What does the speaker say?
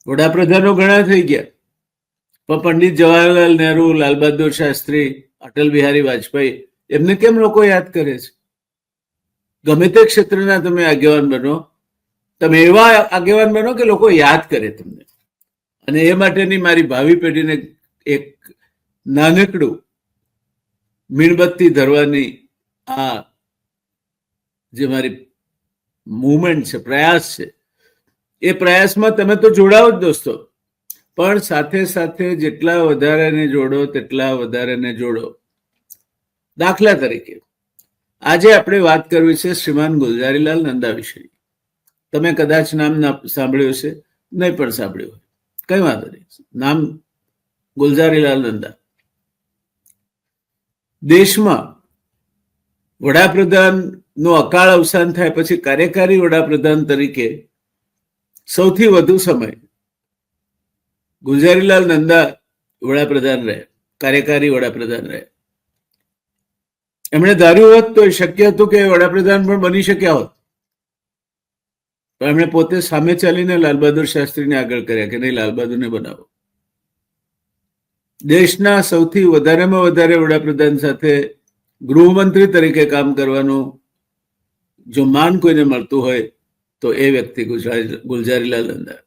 વડાપ્રધાનો ઘણા થઈ ગયા, પણ પંડિત જવાહરલાલ નહેરુ, લાલ બહાદુર શાસ્ત્રી, અટલ બિહારી વાજપેયી, એમને કેમ લોકો યાદ કરે છે? ગમે તે ક્ષેત્રના તમે આગેવાન બનો, તમે એવા આગેવાન બનો કે લોકો યાદ કરે તમને. અને એ માટેની મારી ભાવિ પેઢીને એક નાનકડું મીણબત્તી ધરવાની આ જે મારી મુવમેન્ટ છે, પ્રયાસ છે, એ પ્રયાસમાં તમે તો જોડાઓ જ દોસ્તો, પણ સાથે સાથે જેટલા વધારેને જોડો તેટલા વધારેને જોડો. દાખલા તરીકે આજે આપણે વાત કરવી છે શ્રીમાન ગુલઝારીલાલ નંદા વિશે. તમે કદાચ નામ સાંભળ્યું છે, નહીં પણ સાંભળ્યું હોય, કઈ વાંધો નહીં. નામ ગુલઝારીલાલ નંદા દેશમાં વડાપ્રધાનનો અકાળ અવસાન થાય પછી કાર્યકારી વડાપ્રધાન તરીકે સૌથી વધુ સમય ગુલઝારીલાલ નંદા વડાપ્રધાન રહે, કાર્યકારી વડાપ્રધાન રહે. એમણે ધાર્યું હોત તો એ શક્ય હતું કે વડાપ્રધાન પણ બની શક્યા હોત, પણ એમણે પોતે સામે ચાલીને લાલ બહાદુર શાસ્ત્રીને આગળ કર્યા કે નહીં, લાલ બહાદુરને બનાવો. દેશના સૌથી વધારેમાં વધારે વડાપ્રધાન સાથે ગૃહમંત્રી તરીકે કામ કરવાનું જો માન કોઈને મળતું હોય તો એ વ્યક્તિ ગુલઝારીલાલ નંદા.